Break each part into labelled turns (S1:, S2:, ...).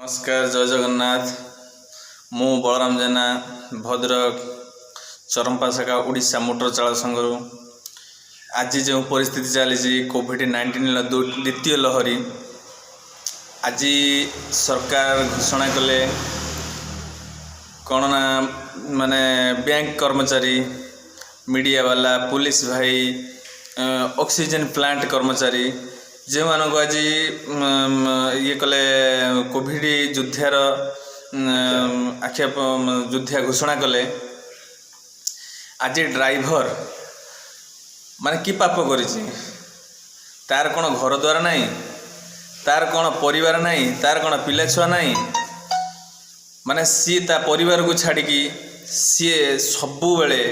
S1: नमस्कार जय जगन्नाथ। मु बलराम जेना भद्रक चरंपा शाखा ओडिशा मोटर चालक संघ आज जो परिस्थिति चली कोविड-19 द्वितीय लहरी आज सरकार घोषणा कले कौन ना माने बैंक कर्मचारी मीडिया वाला पुलिस भाई ऑक्सीजन प्लांट कर्मचारी जो मानक आज ये कले कोविड युद्धार आख्या युद्धा घोषणा कले आज ड्राइवर माने कि पाप करिछि तार कौन घर द्वार नहीं तार कौन परिवार नहीं तार कौन पिला छुआ नहीं माने सी ता परिवार को छाड़ी सी सबु बेले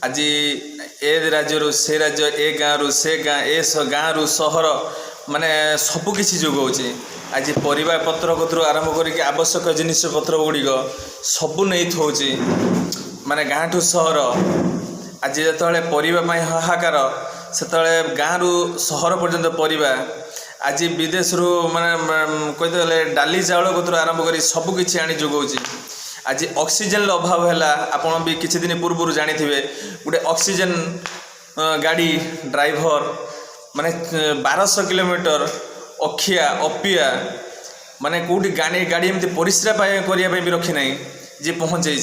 S1: आज ए राज्य से राज्य ए गाँव रु से गाँ ए गाँ रु सहर माने सबु किछि जोगाउछि। आज परिवार पत्र कतरू आरंभ करके आवश्यक जिनिस पत्र गुड़िक सबु नहीं थोची माने गाँ ठू सहर आज जिते परिवार हाहाकार से गाँ रु सहर पर्यंत परिवार आज विदेश रु माने कहीदे डाली चाउल कतरू आरंभ कर सबकि आनी जोगाउछि। आज ऑक्सीजन अभाव है आपड़ भी किछि दिन पूर्व जानी थे गोटे ऑक्सीजन गाड़ी ड्राइवर माने 1200 किलोमीटर अखिया अपिया माने कौटी गाड़ी एमती परिश्रा करने भी रखी ना जी पहुँचे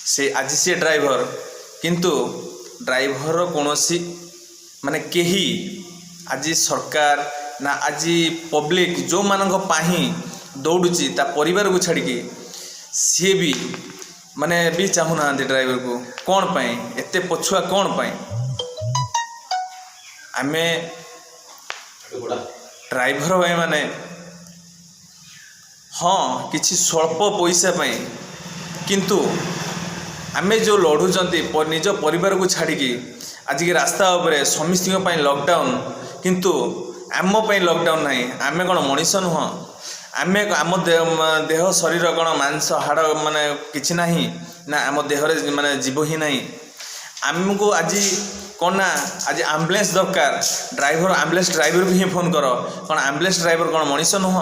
S1: से आज सी ड्राइवर किंतु ड्राइवर कौन माने कही आज सरकार ना आज पब्लिक जो मानक दौड़ुची ता परिवार को छाड़ी सी भी माने भी चाहूना ड्राइवर को कौन पाई एते पछुआ कौन पाई आमे ड्राइवर भाई माने हाँ किछि स्वल्प पैसा पाई किंतु आमे जो लड़ुचंती निज परिवार को छाड़ी आज की रास्ता उपरे समस्त लॉकडाउन किंतु आम लॉकडाउन नहीं आमे कौन मनीष नुह आमे आम देह शरीर कौन मांस हाड़ माने किछि नहीं ना आम देहरे माने जीव ही नहीं आमको आज कौन ना आज आम्बुलेंस दरकार ड्राइवर आम्बुलेंस ड्राइवर भी फोन कर कौन आम्बुलेंस ड्राइवर कौन मनीष नुह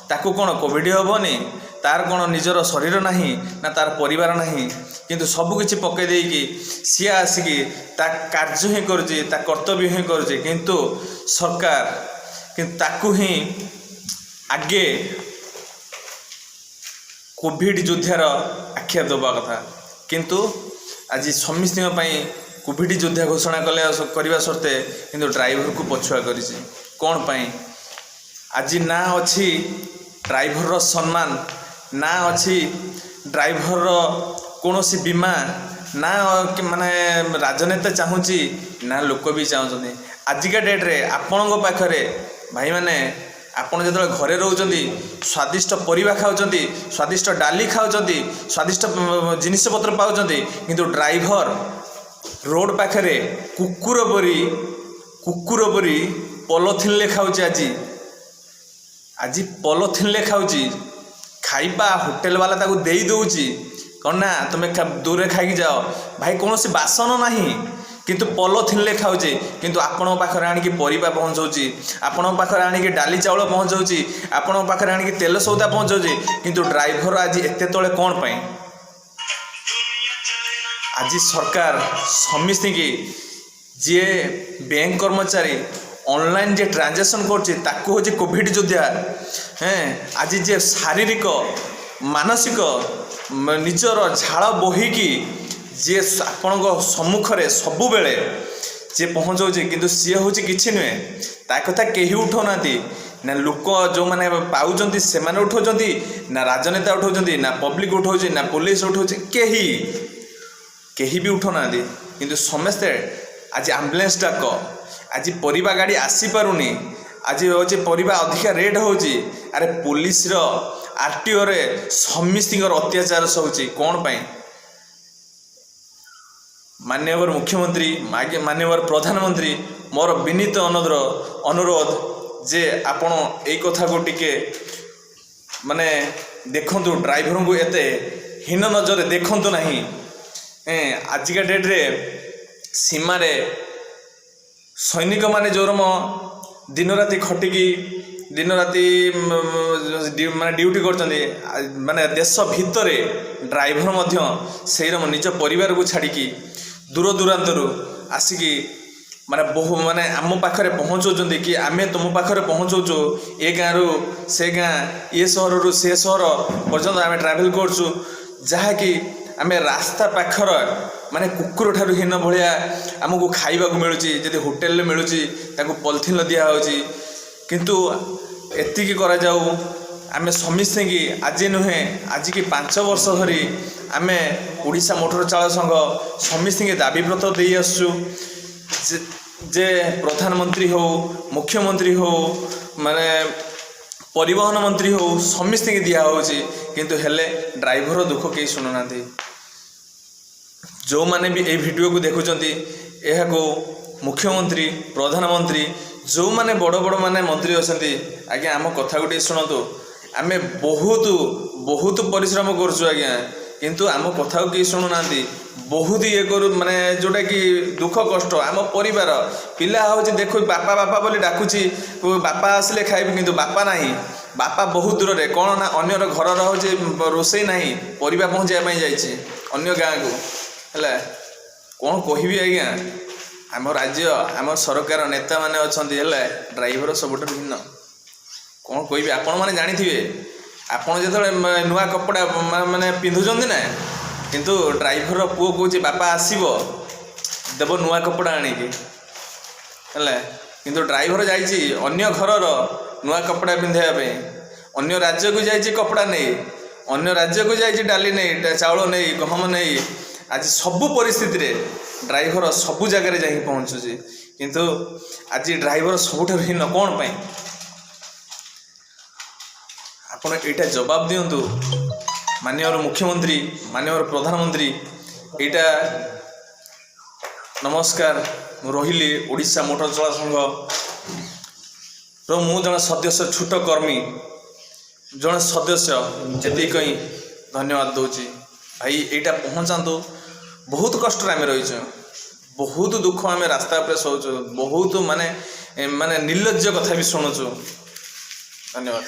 S1: ताकू कौन कोविड हेनी तार कौन निजर शरीर नहीं ना तार परिवार नहीं किंतु सबकि पकई देकी सी आसिकी ता कार्य ही करुच्ची ता कर्तव्य ही करुच्ची किंतु सरकार किंतु ताकू ही आगे कोविड युद्धार आख्या दबा कथा किंतु आज समस्त कोविड युद्धा घोषणा कले करने सत्ते किंतु ड्राइवर को पछुआ कर कौन पाई आज ना अच्छी ड्राइवर सम्मान ना अच्छी ड्राइवर कौन बीमा ना माने राजनेता चाहूँगी ना लोक भी चाहते आजिका डेट्रे आपण पाखरे भाई माने आपण जो घरे रोचंती स्वादिष्ट परिवा खाऊंट स्वादिष्ट डाली खाऊंट स्वादिष्ट जिनिस पत्र पाँच किंतु ड्राइवर रोड पाखरे कुकुर परी पॉलिथिन खाऊँ आज पॉलिथिन खाऊँ खाइबा होटेल वाला ताकू दे दौची कौन ना तुम्हें दूर खाई जाओ भाई कौन सी बासन नहीं किंतु पॉलिथिन खाऊे किंतु आपण पाखरे आनिकी परिबा पहुँचाऊँगी आपण पाखरे आनिकी डाली चाउल पहुँचाऊँगी आपण पाखरे आनिकी तेल सौदा पहुँचाऊँगी किंतु ड्राइवर आज एते तले कौन पाई आज सरकार समस्त की जी बैंक कर्मचारी ऑनलाइन जे ट्रांजेक्शन कर कोविड योद्धा आज जे शारीरिक मानसिक निजर झाड़ बोहीकी जे आपण सम्मुखें सबु बेले जे पहुँचाऊँ किंतु सी हूँ कि नुहे ता कथा कहीं उठाऊना ना लोक जो मैंने पाँच से उठाऊँ ना राजनेता उठाऊँ ना पब्लिक उठाऊँ ना पुलिस उठाऊँ कहीं भी उठाऊना किंतु समस्ते आज आम्बुलेंस डाक आज परिवा गाड़ी आसी पारुनी आज हूँ परिवा अधिका रेट होची अरे पुलिस आरटीओ रे समस्त अत्याचार होची कौन पाई माननीय मुख्यमंत्री माननीय प्रधानमंत्री मोर विनीत अनुरोध जे आपण ए कथा को टिके माने देखंतु ड्राइवर को एते हीन नजर देखंतु नहीं आजिका डेट्रे सीमार सैनिक माने जोरम दिन राति खटिकी दिन राति माने ड्यूटी करछन्ती माने देश भितर ड्राइवर मध्य सेर निज परिवार को छाड़ी दूर दूरांतरू आसिकी माने बहु माने आम पाखरे पहुँचाऊँ कि आमे तुम पाखरे पहुँचाऊँ ए गाँव से गाँ ये सहर रु से सहर पर्यंत आम ट्राभेल करछु जहाँकि आमे रास्ता पाखर माने कुकुर ठारू हीन भाया आमको खाइबा को मिलुची जदि होटेल मिलुची ताको पॉलिथिन दिया होची किंतु एतिकी करा जाऊ आमे समिस्ते की आज नुहे आज की 5 वर्ष धरी आमे ओडिशा मोटर चालक संघ समिस्ते के दाबीव्रत दे आसु जे प्रधानमंत्री हो मुख्यमंत्री हो माने परिवहन मंत्री हो समिस्ते की दिया होची किंतु हेले ड्राइवर दुख कहीं शुणुना जो माने भी ए वीडियो को देखुचंती यह को मुख्यमंत्री प्रधानमंत्री जो माने बड़ बड़ माने मंत्री अछंती आज्ञा आम कथा गोटे शुणु आमे बहुत बहुत परिश्रम करछु आज्ञा किंतु आम कथा को किए शुणुना बहुत ये करू माने जोटा कि दुख कष्ट आम परिवार पिला हूँ देखो बापा बापा बोली डाकुची बापा आसले खाइबी किंतु बापा नहीं बापा बहुत दूर रे कौन ना अन्यर घर रोचे रोसई नहीं परिवा पहुँचाई जाइए अन्य गाँ को है कौन कहबी आज्ञा आम राज्य आम सरकार नेता माने अछंती है ड्राइवर सबुठ भिन्न कौन कहबी आपण मैंने जानी आपण जो नुआ कपड़ा माने पिंधुचंती ना किंतु ड्राइवर पुओ कौच बापा आसब देव नुआ कपड़ा आणिकी है किंतु ड्राइवर जाइए अन्य घर नुआ कपड़ा पिंधापी अन्य राज्य को जाइए कपड़ा नहीं अन्य राज्य को जाइए डाली नहीं चाउल नहीं गहम नहीं आज सबू परिस्थिति रे ड्राइवर सबू जगार जा पहुँचुची किंतु आज ड्राइवर सबुठ भिन्न कौन पाई आपण एटा जवाब दिंतु माननीय मुख्यमंत्री माननीय प्रधानमंत्री एटा नमस्कार रही ओडिशा मोटर चालक संघ मु जन सदस्य छूट कर्मी जन सदस्य एति कहीं धन्यवाद दूची भाई एटा पहुँचातु बहुत कष्ट आम रही बहुत दुख आम रास्ता पे सोचु बहुत माने माने निर्लज्ज कथा भी शुणुचु धन्यवाद।